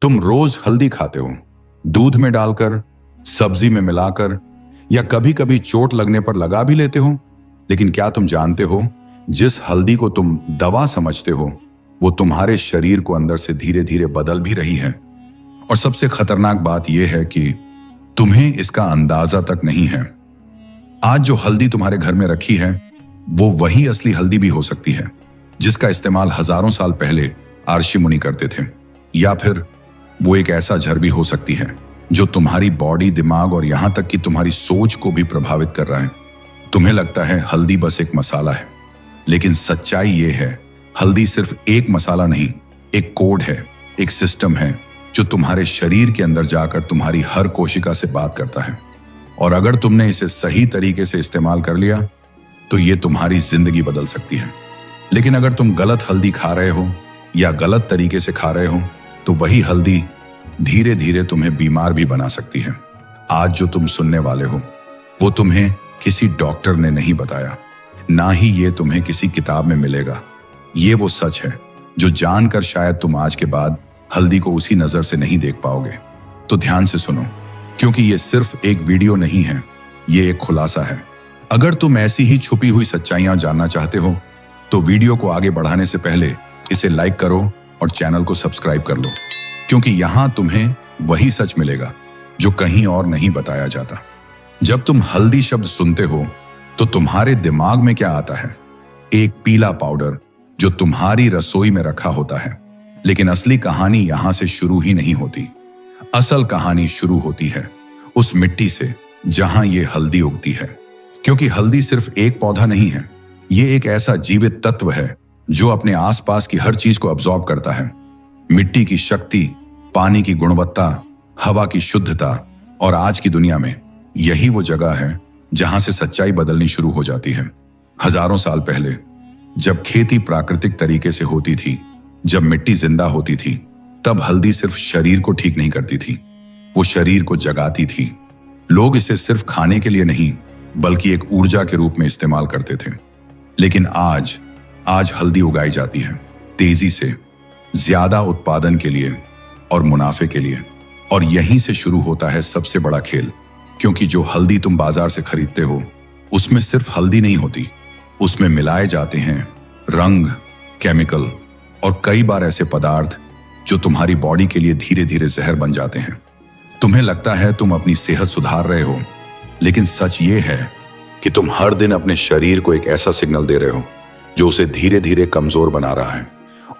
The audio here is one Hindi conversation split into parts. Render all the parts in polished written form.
तुम रोज हल्दी खाते हो, दूध में डालकर, सब्जी में मिलाकर, या कभी कभी चोट लगने पर लगा भी लेते हो। लेकिन क्या तुम जानते हो, जिस हल्दी को तुम दवा समझते हो वो तुम्हारे शरीर को अंदर से धीरे धीरे बदल भी रही है। और सबसे खतरनाक बात यह है कि तुम्हें इसका अंदाजा तक नहीं है। आज जो हल्दी तुम्हारे घर में रखी है वो वही असली हल्दी भी हो सकती है जिसका इस्तेमाल हजारों साल पहले आर्षि मुनि करते थे। या फिर वो एक ऐसा जहर भी हो सकती है जो तुम्हारी बॉडी, दिमाग और यहां तक कि तुम्हारी सोच को भी प्रभावित कर रहा है। तुम्हें लगता है हल्दी बस एक मसाला है, लेकिन सच्चाई ये है हल्दी सिर्फ एक मसाला नहीं, एक कोड है, एक सिस्टम है जो तुम्हारे शरीर के अंदर जाकर तुम्हारी हर कोशिका से बात करता है। और अगर तुमने इसे सही तरीके से इस्तेमाल कर लिया तो ये तुम्हारी जिंदगी बदल सकती है। लेकिन अगर तुम गलत हल्दी खा रहे हो या गलत तरीके से खा रहे हो तो वही हल्दी धीरे धीरे तुम्हें बीमार भी बना सकती है। आज जो तुम सुनने वाले हो वो तुम्हें किसी डॉक्टर ने नहीं बताया, ना ही ये तुम्हें किसी किताब में मिलेगा। ये वो सच है जो जानकर शायद तुम आज के बाद हल्दी को उसी नजर से नहीं देख पाओगे। तो ध्यान से सुनो, क्योंकि ये सिर्फ एक वीडियो नहीं है, ये एक खुलासा है। अगर तुम ऐसी ही छुपी हुई सच्चाइयां जानना चाहते हो तो वीडियो को आगे बढ़ाने से पहले इसे लाइक करो और चैनल को सब्सक्राइब कर लो, क्योंकि यहां तुम्हें वही सच मिलेगा जो कहीं और नहीं बताया जाता। जब तुम हल्दी शब्द सुनते हो तो तुम्हारे दिमाग में क्या आता है? एक पीला पाउडर जो तुम्हारी रसोई में रखा होता है। लेकिन असली कहानी यहां से शुरू ही नहीं होती। असल कहानी शुरू होती है उस मिट्टी से जहां ये हल्दी उगती है। क्योंकि हल्दी सिर्फ एक पौधा नहीं है, ये एक ऐसा जीवित तत्व है जो अपने आसपास की हर चीज को अब्सॉर्ब करता है। मिट्टी की शक्ति, पानी की गुणवत्ता, हवा की शुद्धता। और आज की दुनिया में यही वो जगह है जहां से सच्चाई बदलनी शुरू हो जाती है। हजारों साल पहले जब खेती प्राकृतिक तरीके से होती थी, जब मिट्टी जिंदा होती थी, तब हल्दी सिर्फ शरीर को ठीक नहीं करती थी, वो शरीर को जगाती थी। लोग इसे सिर्फ खाने के लिए नहीं बल्कि एक ऊर्जा के रूप में इस्तेमाल करते थे। लेकिन आज हल्दी उगाई जाती है तेजी से, ज्यादा उत्पादन के लिए और मुनाफे के लिए। और यहीं से शुरू होता है सबसे बड़ा खेल। क्योंकि जो हल्दी तुम बाजार से खरीदते हो उसमें सिर्फ हल्दी नहीं होती, उसमें मिलाए जाते हैं रंग, केमिकल और कई बार ऐसे पदार्थ जो तुम्हारी बॉडी के लिए धीरे धीरे जहर बन जाते हैं। तुम्हें लगता है तुम अपनी सेहत सुधार रहे हो, लेकिन सच ये है कि तुम हर दिन अपने शरीर को एक ऐसा सिग्नल दे रहे हो जो उसे धीरे धीरे कमजोर बना रहा है।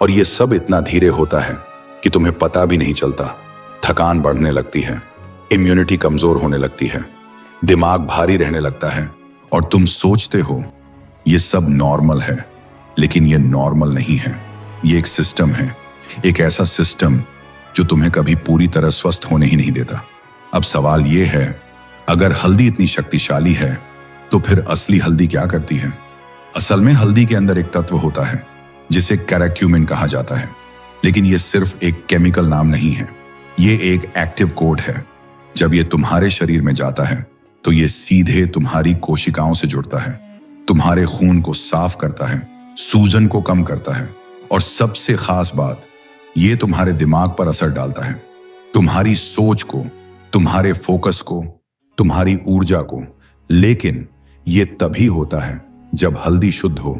और ये सब इतना धीरे होता है कि तुम्हें पता भी नहीं चलता। थकान बढ़ने लगती है, इम्यूनिटी कमजोर होने लगती है, दिमाग भारी रहने लगता है और तुम सोचते हो ये सब नॉर्मल है। लेकिन ये नॉर्मल नहीं है, ये एक सिस्टम है, एक ऐसा सिस्टम जो तुम्हें कभी पूरी तरह स्वस्थ होने ही नहीं देता। अब सवाल ये है, अगर हल्दी इतनी शक्तिशाली है तो फिर असली हल्दी क्या करती है? असल में हल्दी के अंदर एक तत्व होता है जिसे कैराक्यूमिन कहा जाता है। लेकिन ये सिर्फ एक केमिकल नाम नहीं है, ये एक एक्टिव कोड है। जब ये तुम्हारे शरीर में जाता है तो ये सीधे तुम्हारी कोशिकाओं से जुड़ता है, तुम्हारे खून को साफ करता है, सूजन को कम करता है और सबसे खास बात, ये तुम्हारे दिमाग पर असर डालता है, तुम्हारी सोच को, तुम्हारे फोकस को, तुम्हारी ऊर्जा को। लेकिन ये तभी होता है जब हल्दी शुद्ध हो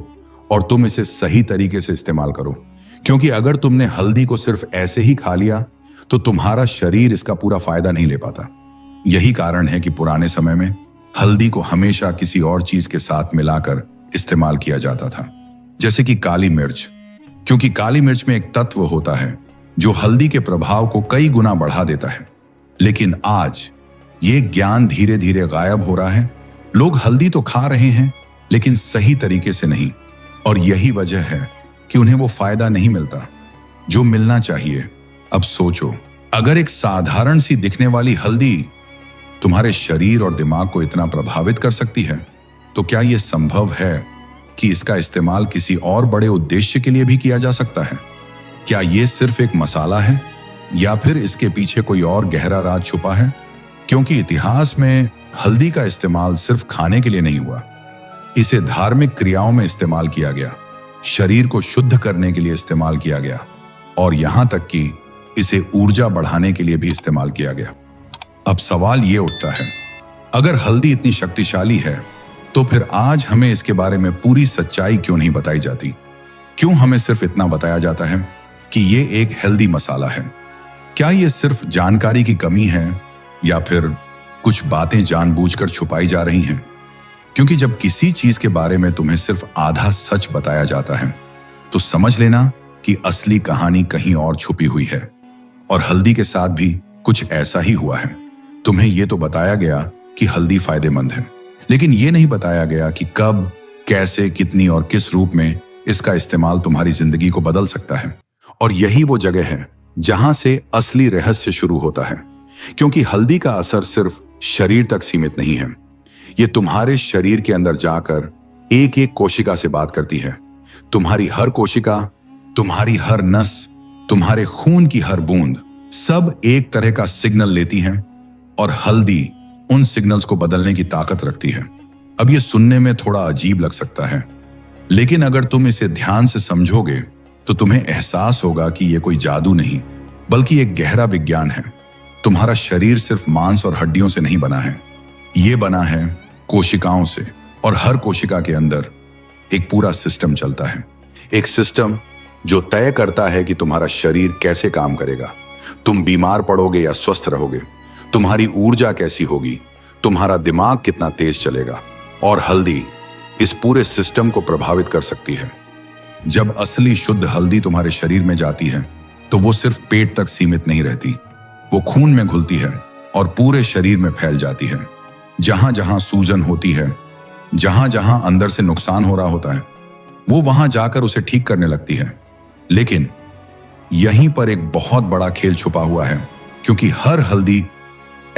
और तुम इसे सही तरीके से इस्तेमाल करो। क्योंकि अगर तुमने हल्दी को सिर्फ ऐसे ही खा लिया तो तुम्हारा शरीर इसका पूरा फायदा नहीं ले पाता। यही कारण है कि पुराने समय में हल्दी को हमेशा किसी और चीज के साथ मिलाकर इस्तेमाल किया जाता था, जैसे कि काली मिर्च। क्योंकि काली मिर्च में एक तत्व होता है जो हल्दी के प्रभाव को कई गुना बढ़ा देता है। लेकिन आज ये ज्ञान धीरे धीरे गायब हो रहा है। लोग हल्दी तो खा रहे हैं लेकिन सही तरीके से नहीं। और यही वजह है कि उन्हें वो फायदा नहीं मिलता जो मिलना चाहिए। अब सोचो, अगर एक साधारण सी दिखने वाली हल्दी तुम्हारे शरीर और दिमाग को इतना प्रभावित कर सकती है, तो क्या यह संभव है कि इसका इस्तेमाल किसी और बड़े उद्देश्य के लिए भी किया जा सकता है? क्या यह सिर्फ एक मसाला है या फिर इसके पीछे कोई और गहरा राज छुपा है? क्योंकि इतिहास में हल्दी का इस्तेमाल सिर्फ खाने के लिए नहीं हुआ, इसे धार्मिक क्रियाओं में इस्तेमाल किया गया, शरीर को शुद्ध करने के लिए इस्तेमाल किया गया और यहां तक कि इसे ऊर्जा बढ़ाने के लिए भी इस्तेमाल किया गया। अब सवाल ये उठता है, अगर हल्दी इतनी शक्तिशाली है तो फिर आज हमें इसके बारे में पूरी सच्चाई क्यों नहीं बताई जाती? क्यों हमें सिर्फ इतना बताया जाता है कि ये एक हेल्दी मसाला है? क्या ये सिर्फ जानकारी की कमी है या फिर कुछ बातें जानबूझकर छुपाई जा रही हैं? क्योंकि जब किसी चीज के बारे में तुम्हें सिर्फ आधा सच बताया जाता है तो समझ लेना कि असली कहानी कहीं और छुपी हुई है। और हल्दी के साथ भी कुछ ऐसा ही हुआ है। तुम्हें यह तो बताया गया कि हल्दी फायदेमंद है, लेकिन यह नहीं बताया गया कि कब, कैसे, कितनी और किस रूप में इसका इस्तेमाल तुम्हारी जिंदगी को बदल सकता है। और यही वो जगह है जहां से असली रहस्य शुरू होता है। क्योंकि हल्दी का असर सिर्फ शरीर तक सीमित नहीं है, ये तुम्हारे शरीर के अंदर जाकर एक एक कोशिका से बात करती है। तुम्हारी हर कोशिका, तुम्हारी हर नस, तुम्हारे खून की हर बूंद सब एक तरह का सिग्नल लेती हैं और हल्दी उन सिग्नल्स को बदलने की ताकत रखती है। अब ये सुनने में थोड़ा अजीब लग सकता है, लेकिन अगर तुम इसे ध्यान से समझोगे तो तुम्हें एहसास होगा कि यह कोई जादू नहीं बल्कि एक गहरा विज्ञान है। तुम्हारा शरीर सिर्फ मांस और हड्डियों से नहीं बना है, ये बना है कोशिकाओं से। और हर कोशिका के अंदर एक पूरा सिस्टम चलता है, एक सिस्टम जो तय करता है कि तुम्हारा शरीर कैसे काम करेगा, तुम बीमार पड़ोगे या स्वस्थ रहोगे, तुम्हारी ऊर्जा कैसी होगी, तुम्हारा दिमाग कितना तेज चलेगा। और हल्दी इस पूरे सिस्टम को प्रभावित कर सकती है। जब असली शुद्ध हल्दी तुम्हारे शरीर में जाती है तो वो सिर्फ पेट तक सीमित नहीं रहती, वो खून में घुलती है और पूरे शरीर में फैल जाती है। जहां जहां सूजन होती है, जहां जहां अंदर से नुकसान हो रहा होता है, वो वहां जाकर उसे ठीक करने लगती है। लेकिन यहीं पर एक बहुत बड़ा खेल छुपा हुआ है, क्योंकि हर हल्दी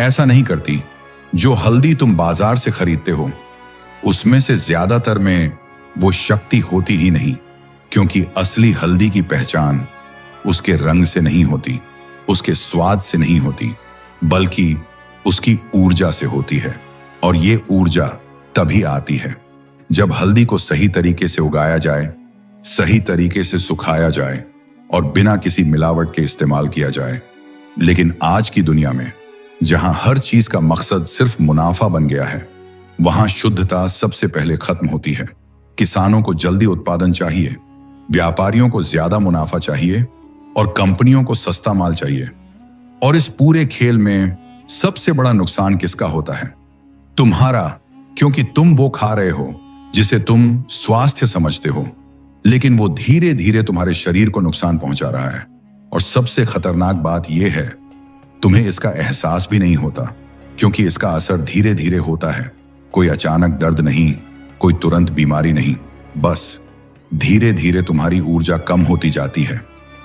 ऐसा नहीं करती। जो हल्दी तुम बाजार से खरीदते हो उसमें से ज्यादातर में वो शक्ति होती ही नहीं, क्योंकि असली हल्दी की पहचान उसके रंग से नहीं होती, उसके स्वाद से नहीं होती, बल्कि उसकी ऊर्जा से होती है। और ये ऊर्जा तभी आती है जब हल्दी को सही तरीके से उगाया जाए, सही तरीके से सुखाया जाए और बिना किसी मिलावट के इस्तेमाल किया जाए। लेकिन आज की दुनिया में जहां हर चीज का मकसद सिर्फ मुनाफा बन गया है, वहां शुद्धता सबसे पहले खत्म होती है। किसानों को जल्दी उत्पादन चाहिए, व्यापारियों को ज्यादा मुनाफा चाहिए और कंपनियों को सस्ता माल चाहिए। और इस पूरे खेल में सबसे बड़ा नुकसान किसका होता है? तुम्हारा, क्योंकि तुम वो खा रहे हो जिसे तुम स्वास्थ्य समझते हो, लेकिन वो धीरे धीरे तुम्हारे शरीर को नुकसान पहुंचा रहा है। और सबसे खतरनाक बात यह है, तुम्हें इसका एहसास भी नहीं होता, क्योंकि इसका असर धीरे धीरे होता है। कोई अचानक दर्द नहीं, कोई तुरंत बीमारी नहीं, बस धीरे धीरे तुम्हारी ऊर्जा कम होती जाती है।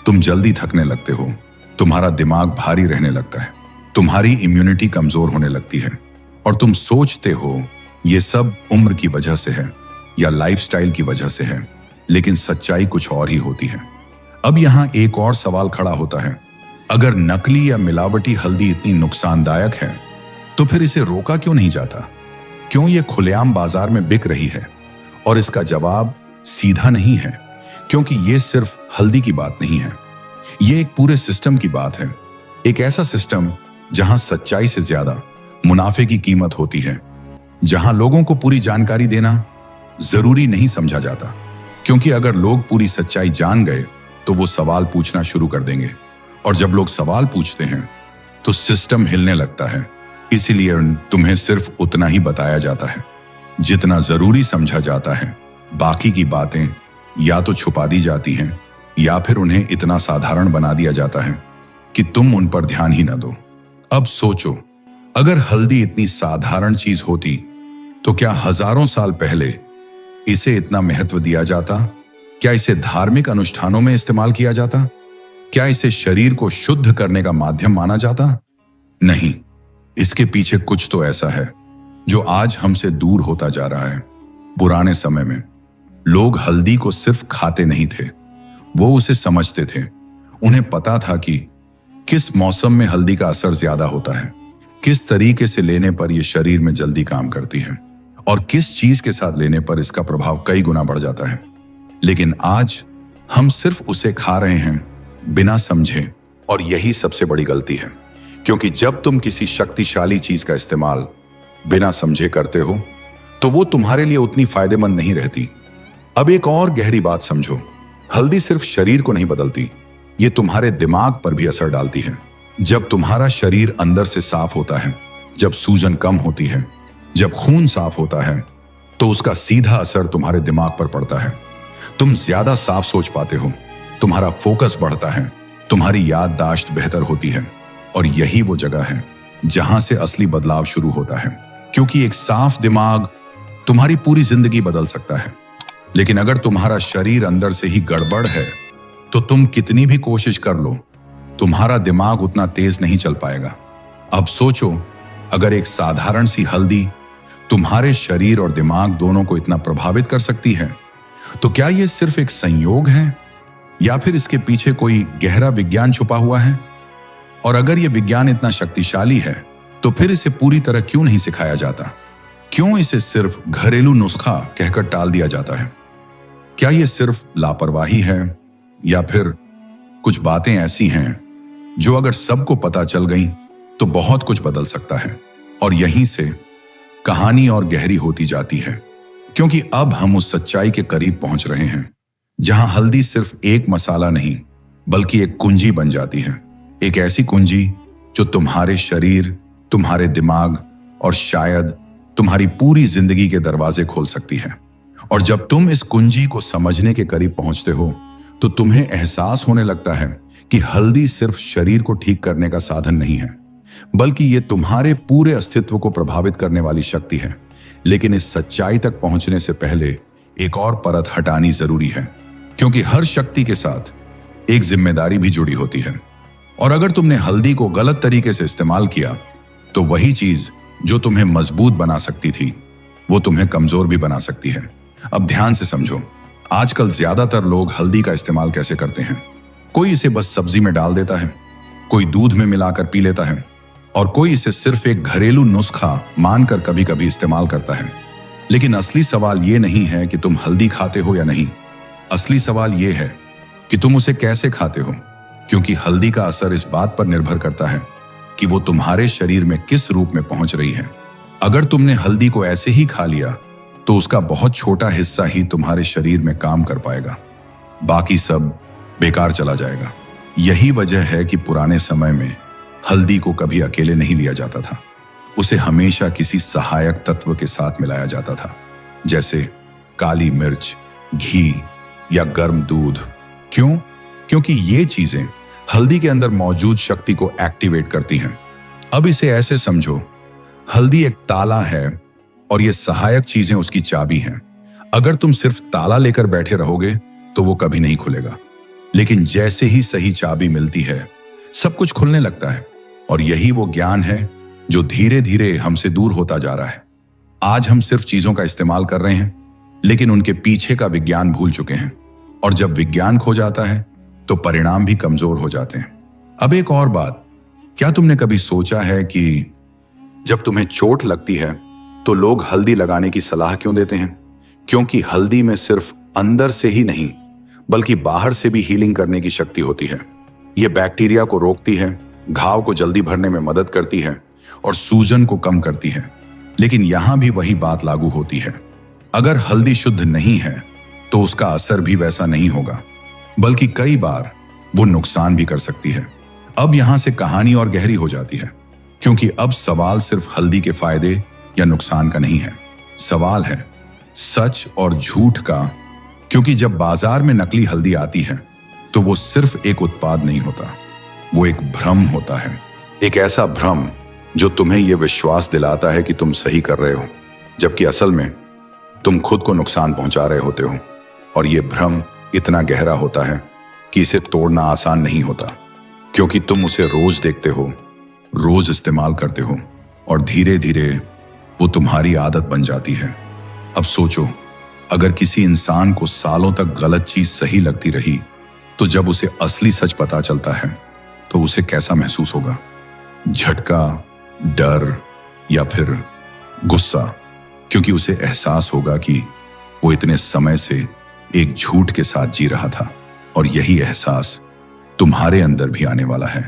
तुम जल्दी थकने लगते हो, तुम्हारा दिमाग भारी रहने लगता है, तुम्हारी इम्यूनिटी कमजोर होने लगती है और तुम सोचते हो ये सब उम्र की वजह से है या लाइफस्टाइल की वजह से है, लेकिन सच्चाई कुछ और ही होती है। अब यहां एक और सवाल खड़ा होता है, अगर नकली या मिलावटी हल्दी इतनी नुकसानदायक है तो फिर इसे रोका क्यों नहीं जाता? क्यों ये खुलेआम बाजार में बिक रही है? और इसका जवाब सीधा नहीं है, क्योंकि ये सिर्फ हल्दी की बात नहीं है, ये एक पूरे सिस्टम की बात है। एक ऐसा सिस्टम जहां सच्चाई से ज्यादा मुनाफे की कीमत होती है, जहां लोगों को पूरी जानकारी देना जरूरी नहीं समझा जाता, क्योंकि अगर लोग पूरी सच्चाई जान गए तो वो सवाल पूछना शुरू कर देंगे, और जब लोग सवाल पूछते हैं तो सिस्टम हिलने लगता है। इसीलिए तुम्हें सिर्फ उतना ही बताया जाता है जितना जरूरी समझा जाता है। बाकी की बातें या तो छुपा दी जाती हैं या फिर उन्हें इतना साधारण बना दिया जाता है कि तुम उन पर ध्यान ही न दो। अब सोचो, अगर हल्दी इतनी साधारण चीज होती तो क्या हजारों साल पहले इसे इतना महत्व दिया जाता? क्या इसे धार्मिक अनुष्ठानों में इस्तेमाल किया जाता? क्या इसे शरीर को शुद्ध करने का माध्यम माना जाता? नहीं, इसके पीछे कुछ तो ऐसा है जो आज हमसे दूर होता जा रहा है। पुराने समय में लोग हल्दी को सिर्फ खाते नहीं थे, वो उसे समझते थे। उन्हें पता था कि किस मौसम में हल्दी का असर ज्यादा होता है, किस तरीके से लेने पर यह शरीर में जल्दी काम करती है और किस चीज के साथ लेने पर इसका प्रभाव कई गुना बढ़ जाता है। लेकिन आज हम सिर्फ उसे खा रहे हैं बिना समझे और यही सबसे बड़ी गलती है, क्योंकि जब तुम किसी शक्तिशाली चीज का इस्तेमाल बिना समझे करते हो तो वो तुम्हारे लिए उतनी फायदेमंद नहीं रहती। अब एक और गहरी बात समझो, हल्दी सिर्फ शरीर को नहीं बदलती, ये तुम्हारे दिमाग पर भी असर डालती है। जब तुम्हारा शरीर अंदर से साफ होता है, जब सूजन कम होती है, जब खून साफ होता है, तो उसका सीधा असर तुम्हारे दिमाग पर पड़ता है। तुम ज्यादा साफ सोच पाते हो, तुम्हारा फोकस बढ़ता है, तुम्हारी याददाश्त बेहतर होती है। और यही वो जगह है जहां से असली बदलाव शुरू होता है, क्योंकि एक साफ दिमाग तुम्हारी पूरी जिंदगी बदल सकता है। लेकिन अगर तुम्हारा शरीर अंदर से ही गड़बड़ है तो तुम कितनी भी कोशिश कर लो, तुम्हारा दिमाग उतना तेज नहीं चल पाएगा। अब सोचो, अगर एक साधारण सी हल्दी तुम्हारे शरीर और दिमाग दोनों को इतना प्रभावित कर सकती है, तो क्या यह सिर्फ एक संयोग है या फिर इसके पीछे कोई गहरा विज्ञान छुपा हुआ है? और अगर यह विज्ञान इतना शक्तिशाली है तो फिर इसे पूरी तरह क्यों नहीं सिखाया जाता? क्यों इसे सिर्फ घरेलू नुस्खा कहकर टाल दिया जाता है? क्या यह सिर्फ लापरवाही है या फिर कुछ बातें ऐसी हैं जो अगर सबको पता चल गई तो बहुत कुछ बदल सकता है? और यहीं से कहानी और गहरी होती जाती है, क्योंकि अब हम उस सच्चाई के करीब पहुंच रहे हैं जहां हल्दी सिर्फ एक मसाला नहीं बल्कि एक कुंजी बन जाती है। एक ऐसी कुंजी जो तुम्हारे शरीर, तुम्हारे दिमाग और शायद तुम्हारी पूरी जिंदगी के दरवाजे खोल सकती है। और जब तुम इस कुंजी को समझने के करीब पहुंचते हो तो तुम्हें एहसास होने लगता है कि हल्दी सिर्फ शरीर को ठीक करने का साधन नहीं है, बल्कि ये तुम्हारे पूरे अस्तित्व को प्रभावित करने वाली शक्ति है। लेकिन इस सच्चाई तक पहुंचने से पहले एक और परत हटानी जरूरी है, क्योंकि हर शक्ति के साथ एक जिम्मेदारी भी जुड़ी होती है। और अगर तुमने हल्दी को गलत तरीके से इस्तेमाल किया तो वही चीज जो तुम्हें मजबूत बना सकती थी वो तुम्हें कमजोर भी बना सकती है। अब ध्यान से समझो, आजकल ज्यादातर लोग हल्दी का इस्तेमाल कैसे करते हैं। कोई इसे बस सब्जी में डाल देता है, कोई दूध में मिलाकर पी लेता है, और कोई इसे सिर्फ एक घरेलू नुस्खा मानकर कभी कभी इस्तेमाल करता है। लेकिन असली सवाल ये नहीं है कि तुम हल्दी खाते हो या नहीं, असली सवाल ये है कि तुम उसे कैसे खाते हो, क्योंकि हल्दी का असर इस बात पर निर्भर करता है कि वो तुम्हारे शरीर में किस रूप में पहुंच रही है। अगर तुमने हल्दी को ऐसे ही खा लिया तो उसका बहुत छोटा हिस्सा ही तुम्हारे शरीर में काम कर पाएगा, बाकी सब बेकार चला जाएगा। यही वजह है कि पुराने समय में हल्दी को कभी अकेले नहीं लिया जाता था, उसे हमेशा किसी सहायक तत्व के साथ मिलाया जाता था, जैसे काली मिर्च, घी या गर्म दूध। क्यों? क्योंकि ये चीजें हल्दी के अंदर मौजूद शक्ति को एक्टिवेट करती हैं। अब इसे ऐसे समझो, हल्दी एक ताला है और ये सहायक चीजें उसकी चाबी हैं। अगर तुम सिर्फ ताला लेकर बैठे रहोगे तो वो कभी नहीं खुलेगा, लेकिन जैसे ही सही चाबी मिलती है सब कुछ खुलने लगता है। और यही वो ज्ञान है जो धीरे धीरे हमसे दूर होता जा रहा है। आज हम सिर्फ चीजों का इस्तेमाल कर रहे हैं, लेकिन उनके पीछे का विज्ञान भूल चुके हैं। और जब विज्ञान खो जाता है तो परिणाम भी कमजोर हो जाते हैं। अब एक और बात, क्या तुमने कभी सोचा है कि जब तुम्हें चोट लगती है तो लोग हल्दी लगाने की सलाह क्यों देते हैं? क्योंकि हल्दी में सिर्फ अंदर से ही नहीं बल्कि बाहर से भी हीलिंग करने की शक्ति होती है। ये बैक्टीरिया को रोकती है, घाव को जल्दी भरने में मदद करती है और सूजन को कम करती है। लेकिन यहां भी वही बात लागू होती है, अगर हल्दी शुद्ध नहीं है तो उसका असर भी वैसा नहीं होगा, बल्कि कई बार वो नुकसान भी कर सकती है। अब यहां से कहानी और गहरी हो जाती है, क्योंकि अब सवाल सिर्फ हल्दी के फायदे या नुकसान का नहीं है, सवाल है सच और झूठ का। क्योंकि जब बाजार में नकली हल्दी आती है तो वो सिर्फ एक उत्पाद नहीं होता, वो एक भ्रम होता है। एक ऐसा भ्रम जो तुम्हें यह विश्वास दिलाता है कि तुम सही कर रहे हो, जबकि असल में तुम खुद को नुकसान पहुंचा रहे होते हो। और यह भ्रम इतना गहरा होता है कि इसे तोड़ना आसान नहीं होता, क्योंकि तुम उसे रोज देखते हो, रोज इस्तेमाल करते हो और धीरे धीरे वो तुम्हारी आदत बन जाती है। अब सोचो, अगर किसी इंसान को सालों तक गलत चीज सही लगती रही तो जब उसे असली सच पता चलता है तो उसे कैसा महसूस होगा? झटका, डर या फिर गुस्सा? क्योंकि उसे एहसास होगा कि वो इतने समय से एक झूठ के साथ जी रहा था और यही एहसास तुम्हारे अंदर भी आने वाला है,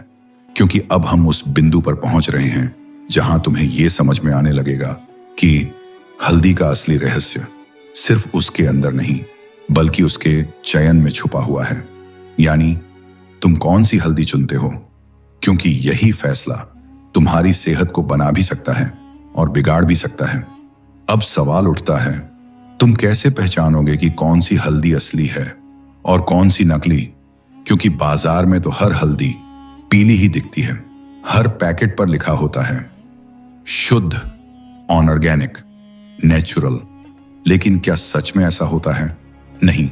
क्योंकि अब हम उस बिंदु पर पहुंच रहे हैं जहां तुम्हें यह समझ में आने लगेगा कि हल्दी का असली रहस्य सिर्फ उसके अंदर नहीं बल्कि उसके चयन में छुपा हुआ है। यानी तुम कौन सी हल्दी चुनते हो, क्योंकि यही फैसला तुम्हारी सेहत को बना भी सकता है और बिगाड़ भी सकता है। अब सवाल उठता है, तुम कैसे पहचानोगे कि कौन सी हल्दी असली है और कौन सी नकली? क्योंकि बाजार में तो हर हल्दी पीली ही दिखती है, हर पैकेट पर लिखा होता है शुद्ध, ऑर्गेनिक, नेचुरल। लेकिन क्या सच में ऐसा होता है? नहीं,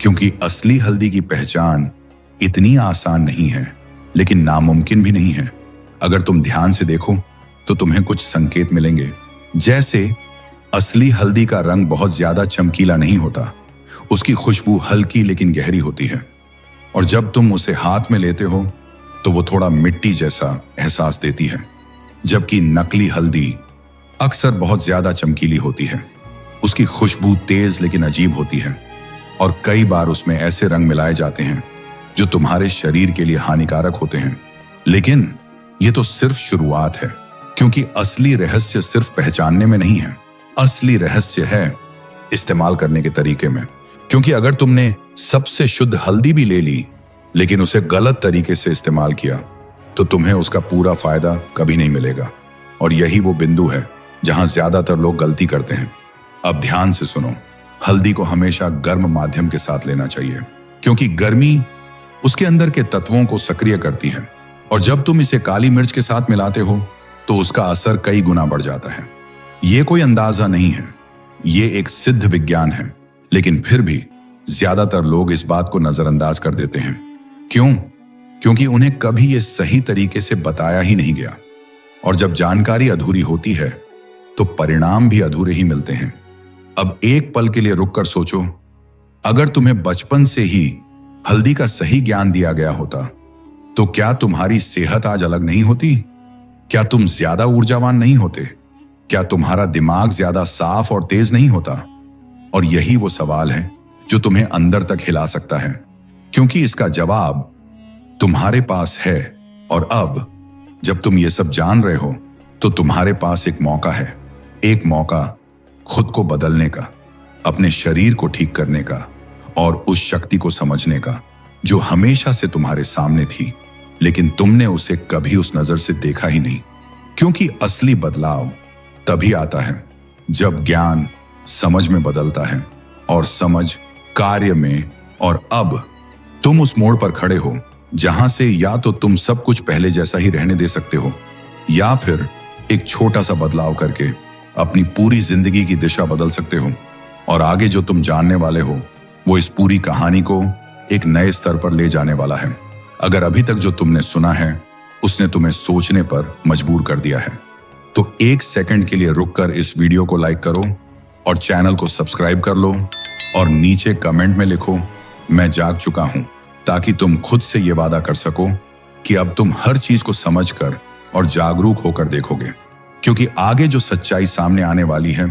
क्योंकि असली हल्दी की पहचान इतनी आसान नहीं है, लेकिन नामुमकिन भी नहीं है। अगर तुम ध्यान से देखो तो तुम्हें कुछ संकेत मिलेंगे। जैसे असली हल्दी का रंग बहुत ज्यादा चमकीला नहीं होता, उसकी खुशबू हल्की लेकिन गहरी होती है, और जब तुम उसे हाथ में लेते हो तो वो थोड़ा मिट्टी जैसा एहसास देती है। जबकि नकली हल्दी अक्सर बहुत ज्यादा चमकीली होती है, उसकी खुशबू तेज लेकिन अजीब होती है, और कई बार उसमें ऐसे रंग मिलाए जाते हैं जो तुम्हारे शरीर के लिए हानिकारक होते हैं। लेकिन ये तो सिर्फ शुरुआत है, क्योंकि असली रहस्य सिर्फ पहचानने में नहीं है, असली रहस्य है इस्तेमाल करने के तरीके में। क्योंकि अगर तुमने सबसे शुद्ध हल्दी भी ले ली लेकिन उसे गलत तरीके से इस्तेमाल किया तो तुम्हें उसका पूरा फायदा कभी नहीं मिलेगा। और यही वो बिंदु है जहां ज्यादातर लोग गलती करते हैं। अब ध्यान से सुनो, हल्दी को हमेशा गर्म माध्यम के साथ लेना चाहिए, क्योंकि गर्मी उसके अंदर के तत्वों को सक्रिय करती है, और जब तुम इसे काली मिर्च के साथ मिलाते हो तो उसका असर कई गुना बढ़ जाता है। ये कोई अंदाजा नहीं है, ये एक सिद्ध विज्ञान है। लेकिन फिर भी ज्यादातर लोग इस बात को नजरअंदाज कर देते हैं। क्यों? क्योंकि उन्हें कभी ये सही तरीके से बताया ही नहीं गया, और जब जानकारी अधूरी होती है तो परिणाम भी अधूरे ही मिलते हैं। अब एक पल के लिए रुककर सोचो, अगर तुम्हें बचपन से ही हल्दी का सही ज्ञान दिया गया होता तो क्या तुम्हारी सेहत आज अलग नहीं होती? क्या तुम ज्यादा ऊर्जावान नहीं होते? क्या तुम्हारा दिमाग ज्यादा साफ और तेज नहीं होता? और यही वो सवाल है जो तुम्हें अंदर तक हिला सकता है, क्योंकि इसका जवाब तुम्हारे पास है। और अब जब तुम ये सब जान रहे हो तो तुम्हारे पास एक मौका है, एक मौका खुद को बदलने का, अपने शरीर को ठीक करने का, और उस शक्ति को समझने का जो हमेशा से तुम्हारे सामने थी, लेकिन तुमने उसे कभी उस नजर से देखा ही नहीं। क्योंकि असली बदलाव तभी आता है जब ज्ञान समझ में बदलता है, और समझ कार्य में। और अब तुम उस मोड़ पर खड़े हो जहां से या तो तुम सब कुछ पहले जैसा ही रहने दे सकते हो, या फिर एक छोटा सा बदलाव करके अपनी पूरी जिंदगी की दिशा बदल सकते हो। और आगे जो तुम जानने वाले हो वो इस पूरी कहानी को एक नए स्तर पर ले जाने वाला है। अगर अभी तक जो तुमने सुना है उसने तुम्हें सोचने पर मजबूर कर दिया है तो एक सेकंड के लिए रुककर इस वीडियो को लाइक करो और चैनल को सब्सक्राइब कर लो, और नीचे कमेंट में लिखो मैं जाग चुका हूं, ताकि तुम खुद से यह वादा कर सको कि अब तुम हर चीज को समझकर और जागरूक होकर देखोगे। क्योंकि आगे जो सच्चाई सामने आने वाली है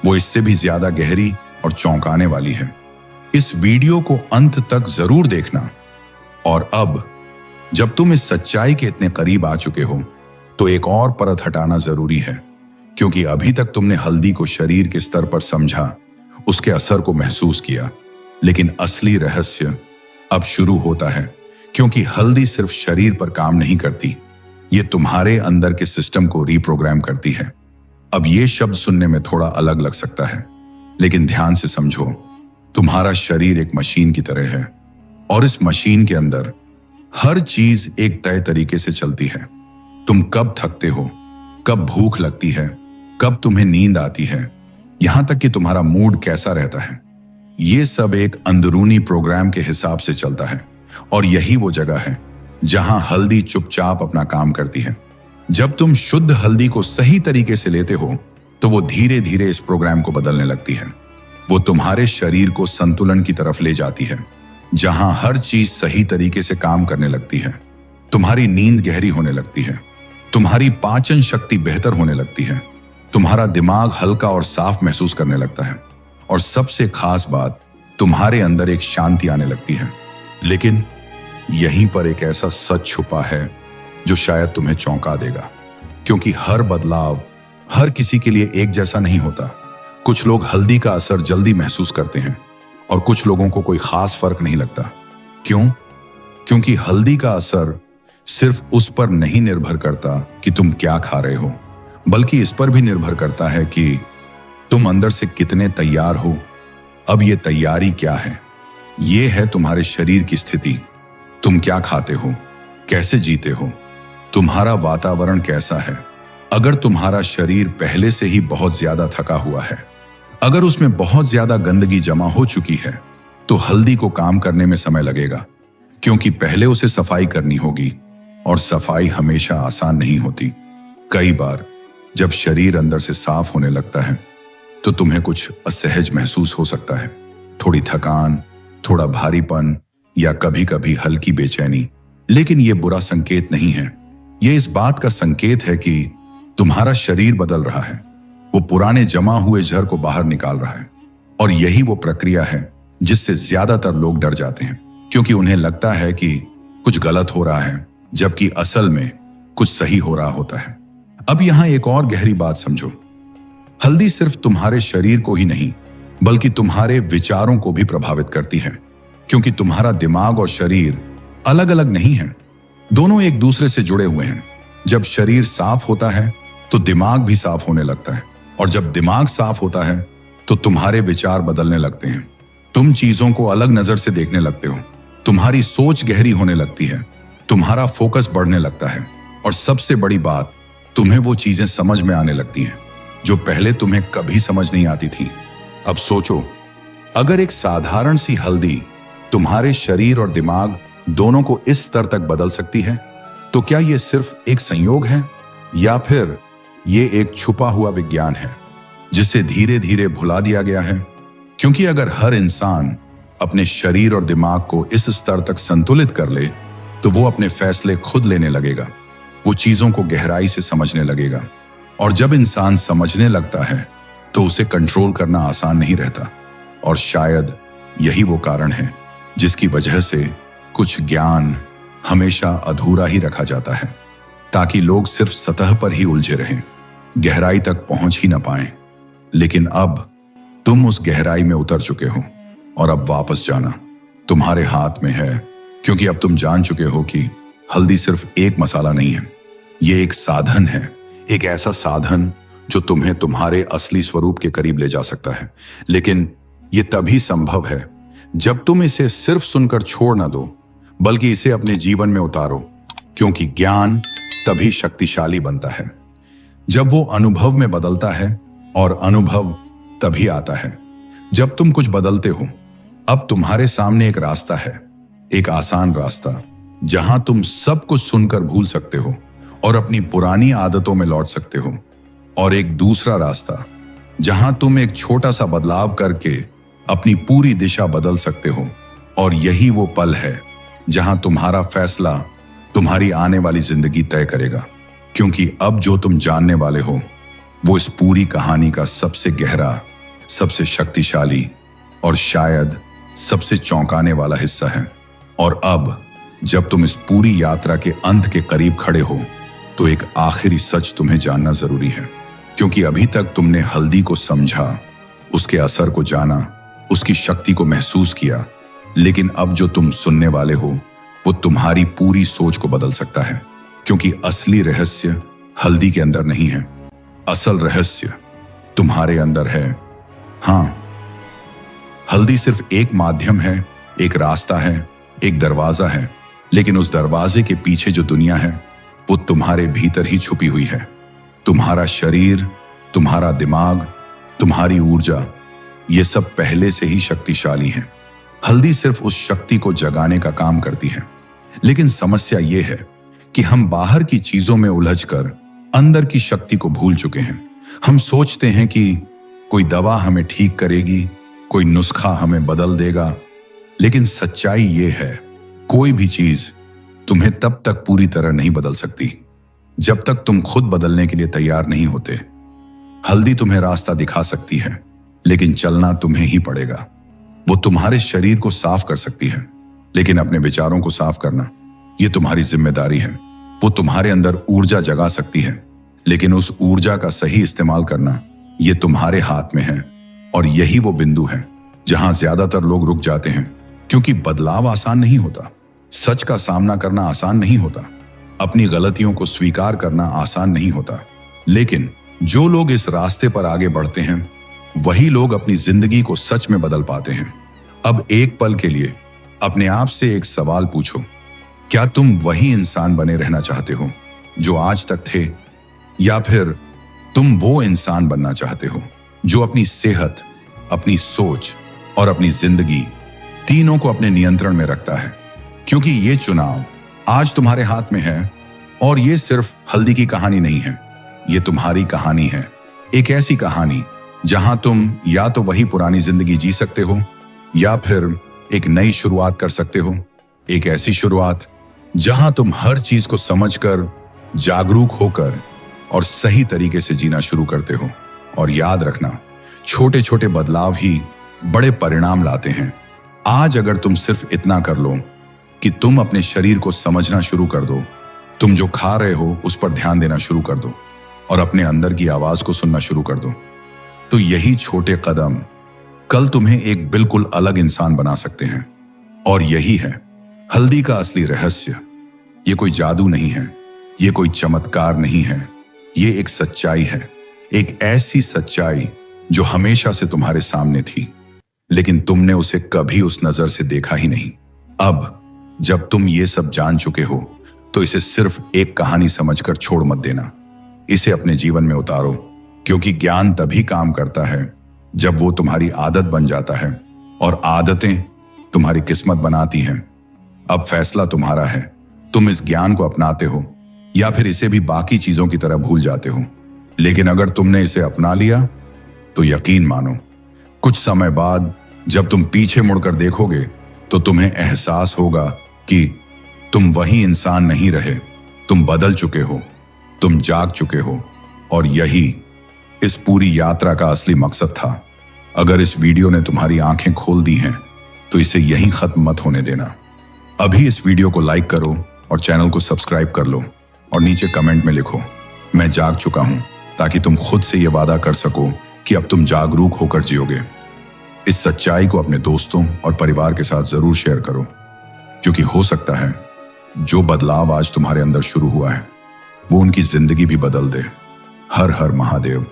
वो इससे भी ज्यादा गहरी और चौंकाने वाली है। इस वीडियो को अंत तक जरूर देखना। और अब जब तुम इस सच्चाई के इतने करीब आ चुके हो तो एक और परत हटाना जरूरी है, क्योंकि अभी तक तुमने हल्दी को शरीर के स्तर पर समझा, उसके असर को महसूस किया, लेकिन असली रहस्य अब शुरू होता है। क्योंकि हल्दी सिर्फ शरीर पर काम नहीं करती, ये तुम्हारे अंदर के सिस्टम को रीप्रोग्राम करती है। अब ये शब्द सुनने में थोड़ा अलग लग सकता है, लेकिन ध्यान से समझो, तुम्हारा शरीर एक मशीन की तरह है, और इस मशीन के अंदर हर चीज एक तय तरीके से चलती है। तुम कब थकते हो, कब भूख लगती है, कब तुम्हें नींद आती है, यहां तक कि तुम्हारा मूड कैसा रहता है, ये सब एक अंदरूनी प्रोग्राम के हिसाब से चलता है। और यही वो जगह है जहां हल्दी चुपचाप अपना काम करती है। जब तुम शुद्ध हल्दी को सही तरीके से लेते हो तो वो धीरे धीरे इस प्रोग्राम को बदलने लगती है। वो तुम्हारे शरीर को संतुलन की तरफ ले जाती है, जहां हर चीज सही तरीके से काम करने लगती है। तुम्हारी नींद गहरी होने लगती है, तुम्हारी पाचन शक्ति बेहतर होने लगती है, तुम्हारा दिमाग हल्का और साफ महसूस करने लगता है, और सबसे खास बात, तुम्हारे अंदर एक शांति आने लगती है। लेकिन यहीं पर एक ऐसा सच छुपा है जो शायद तुम्हें चौंका देगा, क्योंकि हर बदलाव हर किसी के लिए एक जैसा नहीं होता। कुछ लोग हल्दी का असर जल्दी महसूस करते हैं और कुछ लोगों को कोई खास फर्क नहीं लगता। क्यों? क्योंकि हल्दी का असर सिर्फ उस पर नहीं निर्भर करता कि तुम क्या खा रहे हो, बल्कि इस पर भी निर्भर करता है कि तुम अंदर से कितने तैयार हो। अब ये तैयारी क्या है? ये है तुम्हारे शरीर की स्थिति। तुम क्या खाते हो, कैसे जीते हो, तुम्हारा वातावरण कैसा है। अगर तुम्हारा शरीर पहले से ही बहुत ज्यादा थका हुआ है, अगर उसमें बहुत ज्यादा गंदगी जमा हो चुकी है, तो हल्दी को काम करने में समय लगेगा, क्योंकि पहले उसे सफाई करनी होगी और सफाई हमेशा आसान नहीं होती। कई बार जब शरीर अंदर से साफ होने लगता है तो तुम्हें कुछ असहज महसूस हो सकता है, थोड़ी थकान, थोड़ा भारीपन या कभी कभी हल्की बेचैनी। लेकिन यह बुरा संकेत नहीं है। यह इस बात का संकेत है कि तुम्हारा शरीर बदल रहा है, वो पुराने जमा हुए जहर को बाहर निकाल रहा है। और यही वो प्रक्रिया है जिससे ज्यादातर लोग डर जाते हैं, क्योंकि उन्हें लगता है कि कुछ गलत हो रहा है, जबकि असल में कुछ सही हो रहा होता है। अब यहां एक और गहरी बात समझो। हल्दी सिर्फ तुम्हारे शरीर को ही नहीं, बल्कि तुम्हारे विचारों को भी प्रभावित करती है, क्योंकि तुम्हारा दिमाग और शरीर अलग अलग नहीं है, दोनों एक दूसरे से जुड़े हुए हैं। जब शरीर साफ होता है तो दिमाग भी साफ होने लगता है, और जब दिमाग साफ होता है तो तुम्हारे विचार बदलने लगते हैं। तुम चीजों को अलग नजर से देखने लगते हो, तुम्हारी सोच गहरी होने लगती है, तुम्हारा फोकस बढ़ने लगता है, और सबसे बड़ी बात, तुम्हें वो चीजें समझ में आने लगती हैं जो पहले तुम्हें कभी समझ नहीं आती थी। अब सोचो, अगर एक साधारण सी हल्दी तुम्हारे शरीर और दिमाग दोनों को इस स्तर तक बदल सकती है, तो क्या यह सिर्फ एक संयोग है, या फिर यह एक छुपा हुआ विज्ञान है जिसे धीरे धीरे भुला दिया गया है? क्योंकि अगर हर इंसान अपने शरीर और दिमाग को इस स्तर तक संतुलित कर ले, तो वो अपने फैसले खुद लेने लगेगा, वो चीजों को गहराई से समझने लगेगा। और जब इंसान समझने लगता है तो उसे कंट्रोल करना आसान नहीं रहता। और शायद यही वो कारण है जिसकी वजह से कुछ ज्ञान हमेशा अधूरा ही रखा जाता है, ताकि लोग सिर्फ सतह पर ही उलझे रहें, गहराई तक पहुंच ही ना पाएं। लेकिन अब तुम उस गहराई में उतर चुके हो, और अब वापस जाना तुम्हारे हाथ में है, क्योंकि अब तुम जान चुके हो कि हल्दी सिर्फ एक मसाला नहीं है, ये एक साधन है, एक ऐसा साधन जो तुम्हें तुम्हारे असली स्वरूप के करीब ले जा सकता है। लेकिन ये तभी संभव है जब तुम इसे सिर्फ सुनकर छोड़ ना दो, बल्कि इसे अपने जीवन में उतारो, क्योंकि ज्ञान तभी शक्तिशाली बनता है जब वो अनुभव में बदलता है, और अनुभव तभी आता है जब तुम कुछ बदलते हो। अब तुम्हारे सामने एक रास्ता है, एक आसान रास्ता, जहां तुम सब कुछ सुनकर भूल सकते हो और अपनी पुरानी आदतों में लौट सकते हो, और एक दूसरा रास्ता जहां तुम एक छोटा सा बदलाव करके अपनी पूरी दिशा बदल सकते हो। और यही वो पल है जहां तुम्हारा फैसला तुम्हारी आने वाली जिंदगी तय करेगा, क्योंकि अब जो तुम जानने वाले हो वो इस पूरी कहानी का सबसे गहरा, सबसे शक्तिशाली और शायद सबसे चौंकाने वाला हिस्सा है। और अब जब तुम इस पूरी यात्रा के अंत के करीब खड़े हो, तो एक आखिरी सच तुम्हें जानना जरूरी है, क्योंकि अभी तक तुमने हल्दी को समझा, उसके असर को जाना, उसकी शक्ति को महसूस किया, लेकिन अब जो तुम सुनने वाले हो वो तुम्हारी पूरी सोच को बदल सकता है, क्योंकि असली रहस्य हल्दी के अंदर नहीं है, असल रहस्य तुम्हारे अंदर है। हां, हल्दी सिर्फ एक माध्यम है, एक रास्ता है, एक दरवाजा है, लेकिन उस दरवाजे के पीछे जो दुनिया है वो तुम्हारे भीतर ही छुपी हुई है। तुम्हारा शरीर, तुम्हारा दिमाग, तुम्हारी ऊर्जा, ये सब पहले से ही शक्तिशाली हैं। हल्दी सिर्फ उस शक्ति को जगाने का काम करती है। लेकिन समस्या ये है कि हम बाहर की चीजों में उलझकर अंदर की शक्ति को भूल चुके हैं। हम सोचते हैं कि कोई दवा हमें ठीक करेगी, कोई नुस्खा हमें बदल देगा, लेकिन सच्चाई ये है, कोई भी चीज तुम्हें तब तक पूरी तरह नहीं बदल सकती जब तक तुम खुद बदलने के लिए तैयार नहीं होते। हल्दी तुम्हें रास्ता दिखा सकती है, लेकिन चलना तुम्हें ही पड़ेगा। वो तुम्हारे शरीर को साफ कर सकती है, लेकिन अपने विचारों को साफ करना ये तुम्हारी जिम्मेदारी है। वो तुम्हारे अंदर ऊर्जा जगा सकती है, लेकिन उस ऊर्जा का सही इस्तेमाल करना ये तुम्हारे हाथ में है। और यही वो बिंदु है जहां ज्यादातर लोग रुक जाते हैं, क्योंकि बदलाव आसान नहीं होता, सच का सामना करना आसान नहीं होता, अपनी गलतियों को स्वीकार करना आसान नहीं होता। लेकिन जो लोग इस रास्ते पर आगे बढ़ते हैं वही लोग अपनी जिंदगी को सच में बदल पाते हैं। अब एक पल के लिए अपने आप से एक सवाल पूछो, क्या तुम वही इंसान बने रहना चाहते हो जो आज तक थे, या फिर तुम वो इंसान बनना चाहते हो जो अपनी सेहत, अपनी सोच और अपनी जिंदगी तीनों को अपने नियंत्रण में रखता है? क्योंकि ये चुनाव आज तुम्हारे हाथ में है, और ये सिर्फ हल्दी की कहानी नहीं है, ये तुम्हारी कहानी है। एक ऐसी कहानी जहां तुम या तो वही पुरानी जिंदगी जी सकते हो या फिर एक नई शुरुआत कर सकते हो। एक ऐसी शुरुआत जहां तुम हर चीज को समझकर, जागरूक होकर और सही तरीके से जीना शुरू करते हो। और याद रखना, छोटे छोटे बदलाव ही बड़े परिणाम लाते हैं। आज अगर तुम सिर्फ इतना कर लो कि तुम अपने शरीर को समझना शुरू कर दो, तुम जो खा रहे हो उस पर ध्यान देना शुरू कर दो और अपने अंदर की आवाज को सुनना शुरू कर दो, तो यही छोटे कदम कल तुम्हें एक बिल्कुल अलग इंसान बना सकते हैं। और यही है हल्दी का असली रहस्य। ये कोई जादू नहीं है, ये कोई चमत्कार नहीं है, ये एक सच्चाई है। एक ऐसी सच्चाई जो हमेशा से तुम्हारे सामने थी, लेकिन तुमने उसे कभी उस नजर से देखा ही नहीं। अब जब तुम ये सब जान चुके हो तो इसे सिर्फ एक कहानी समझकर छोड़ मत देना। इसे अपने जीवन में उतारो, क्योंकि ज्ञान तभी काम करता है जब वो तुम्हारी आदत बन जाता है, और आदतें तुम्हारी किस्मत बनाती हैं। अब फैसला तुम्हारा है, तुम इस ज्ञान को अपनाते हो या फिर इसे भी बाकी चीजों की तरह भूल जाते हो। लेकिन अगर तुमने इसे अपना लिया तो यकीन मानो, कुछ समय बाद जब तुम पीछे मुड़कर देखोगे तो तुम्हें एहसास होगा कि तुम वही इंसान नहीं रहे, तुम बदल चुके हो, तुम जाग चुके हो। और यही इस पूरी यात्रा का असली मकसद था। अगर इस वीडियो ने तुम्हारी आंखें खोल दी हैं तो इसे यहीं खत्म मत होने देना। अभी इस वीडियो को लाइक करो और चैनल को सब्सक्राइब कर लो, और नीचे कमेंट में लिखो, मैं जाग चुका हूं, ताकि तुम खुद से यह वादा कर सको कि अब तुम जागरूक होकर जियोगे। इस सच्चाई को अपने दोस्तों और परिवार के साथ जरूर शेयर करो, क्योंकि हो सकता है जो बदलाव आज तुम्हारे अंदर शुरू हुआ है वो उनकी जिंदगी भी बदल दे। हर हर महादेव।